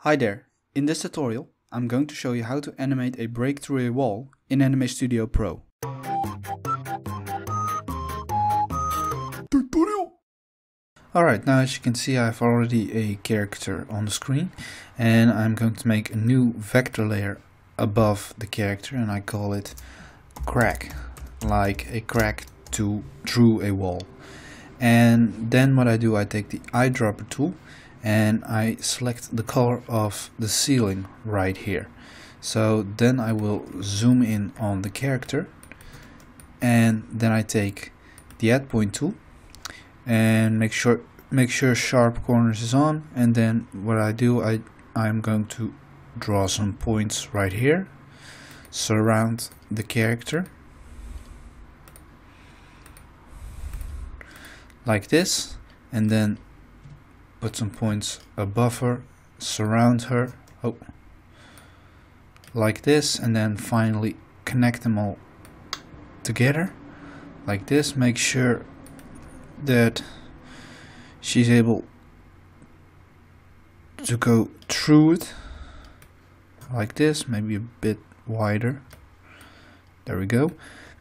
Hi there, in this tutorial I'm going to show you how to animate a break through a wall in Animate Studio Pro. Tutorial! Alright, now as you can see I have already a character on the screen and I'm going to make a new vector layer above the character and I call it crack, like a crack through a wall. And then what I do, I take the eyedropper tool and I select the color of the ceiling right here. So then I will zoom in on the character and then I take the add point tool and make sure sharp corners is on, and then what I do, I'm going to draw some points right here, surround the character like this, and then put some points above her, surround her, like this, and then finally connect them all together like this. Make sure that she's able to go through it like this, maybe a bit wider. There we go.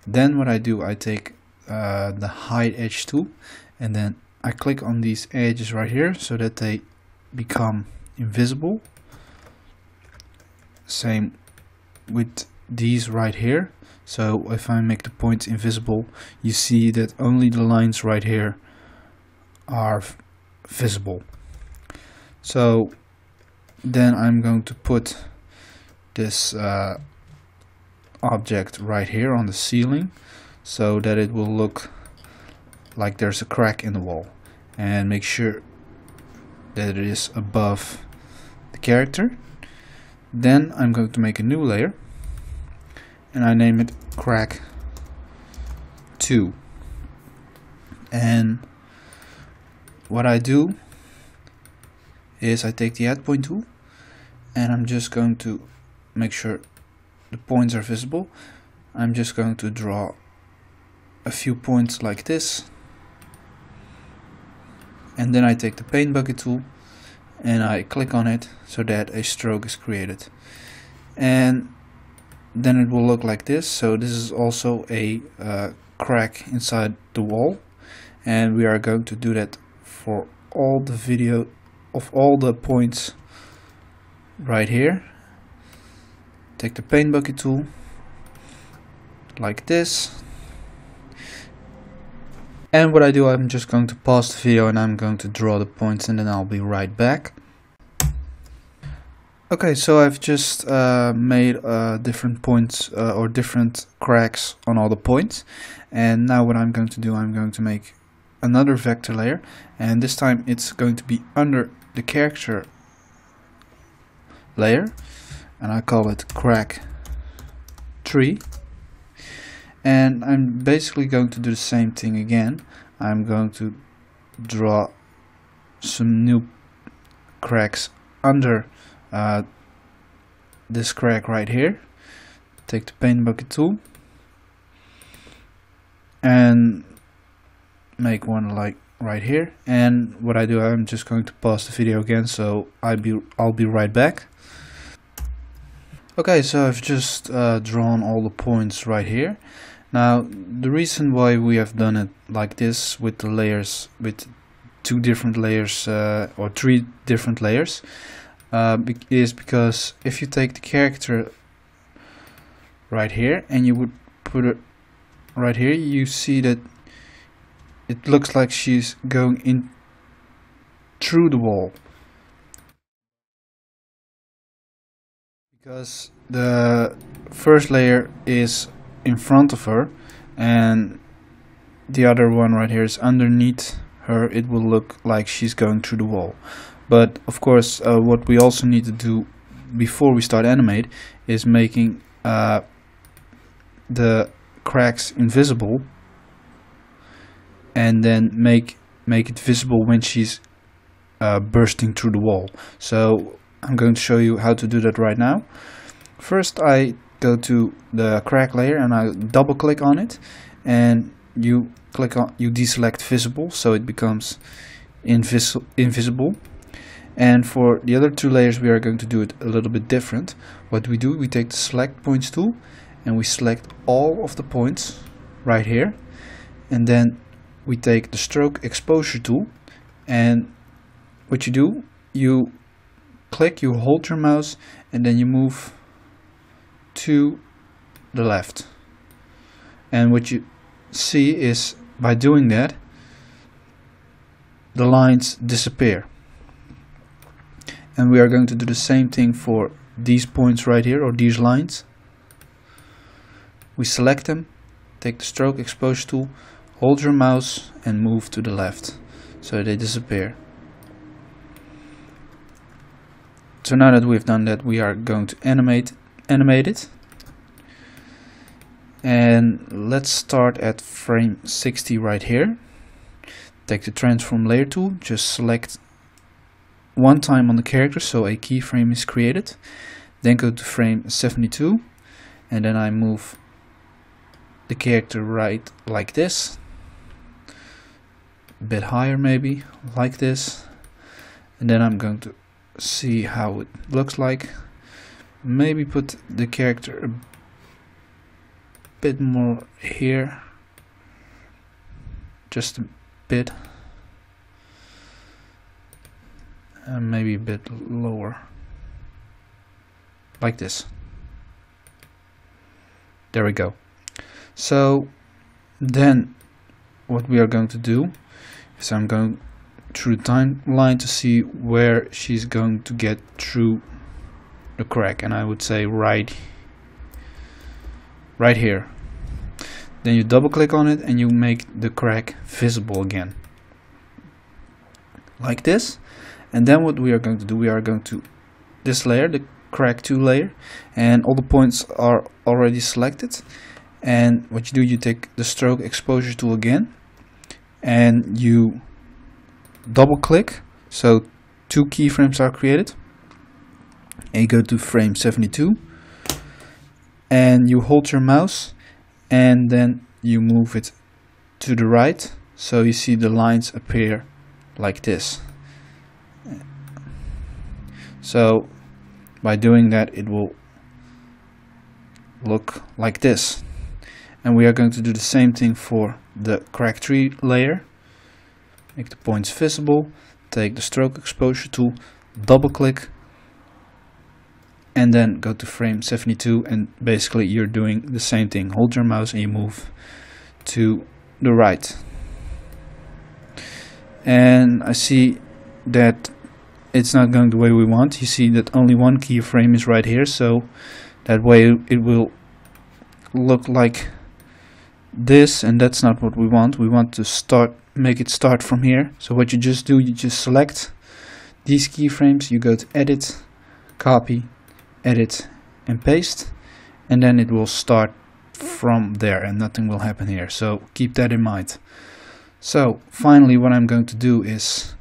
Then what I do, I take the hide edge tool and then I click on these edges right here so that they become invisible. Same with these right here. So if I make the points invisible, you see that only the lines right here are visible. So then I'm going to put this object right here on the ceiling so that it will look like there's a crack in the wall, and make sure that it is above the character. Then I'm going to make a new layer and I name it crack 2. And what I do is I take the add point tool and I'm just going to make sure the points are visible. I'm just going to draw a few points like this, and then I take the paint bucket tool and I click on it so that a stroke is created, and then it will look like this. So this is also a crack inside the wall, and we are going to do that for all the video of all the points right here. Take the paint bucket tool like this, and what I do, I'm just going to pause the video and I'm going to draw the points and then I'll be right back. Okay, so I've just made different points or different cracks on all the points, and now what I'm going to do, I'm going to make another vector layer, and this time it's going to be under the character layer, and I call it crack 3. And I'm basically going to do the same thing again. I'm going to draw some new cracks under this crack right here. Take the paint bucket tool and make one like right here. And what I do, I'm just going to pause the video again, so I'll be right back. Okay, so I've just drawn all the points right here. Now the reason why we have done it like this with the layers, with 2 different layers or 3 different layers, is because if you take the character right here and you would put it right here, you see that it looks like she's going in through the wall, because the first layer is in front of her and the other one right here is underneath her. It will look like she's going through the wall. But of course what we also need to do before we start animate is making the cracks invisible, and then make it visible when she's bursting through the wall. So I'm going to show you how to do that right now. First I go to the crack layer and I double click on it, and you deselect visible so it becomes invisible, And for the other two layers we are going to do it a little bit different. What we do, we take the select points tool and we select all of the points right here, and then we take the stroke exposure tool, and what you do, you click, you hold your mouse, and then you move to the left. And what you see is, by doing that, the lines disappear. And we are going to do the same thing for these points right here, or these lines. We select them, take the stroke exposure tool, hold your mouse and move to the left so they disappear. So now that we've done that, we are going to animate it. And let's start at frame 60 right here. Take the transform layer tool, just select one time on the character so a keyframe is created. Then go to frame 72, and then I move the character right like this, a bit higher maybe, like this, and then I'm going to see how it looks like. Maybe put the character a bit more here, just a bit, and maybe a bit lower, like this. There we go. So then what we are going to do is I'm going through the timeline to see where she's going to get through the crack, and I would say right here. Then you double click on it and you make the crack visible again, like this. And then what we are going to do, we are going to this layer, the crack 2 layer, and all the points are already selected. And what you do, you take the stroke exposure tool again and you double click, so 2 keyframes are created, and you go to frame 72 and you hold your mouse and then you move it to the right so you see the lines appear like this. So by doing that, it will look like this. And we are going to do the same thing for the crack 3 layer. Make the points visible, take the stroke exposure tool, double click, and then go to frame 72, and basically you're doing the same thing. Hold your mouse and you move to the right. And I see that it's not going the way we want. You see that only one keyframe is right here, so that way it will look like this, and that's not what we want. We want to make it start from here. So what you just do, you just select these keyframes, you go to edit, copy, edit and paste, and then it will start from there and nothing will happen here. So keep that in mind. So finally what I'm going to do is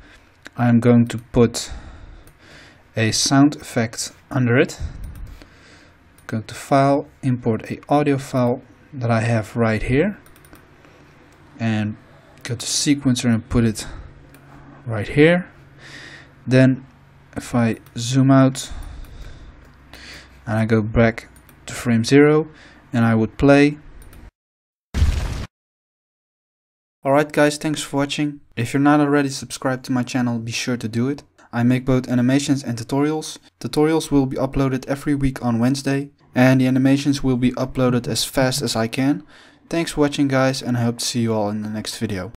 I'm going to put a sound effect under it. Go to file, import a audio file that I have right here, and go to sequencer and put it right here. Then if I zoom out and I go back to frame 0 and I would play. Alright guys, thanks for watching. If you're not already subscribed to my channel, be sure to do it. I make both animations and tutorials. Tutorials will be uploaded every week on Wednesday, and the animations will be uploaded as fast as I can. Thanks for watching guys, and I hope to see you all in the next video.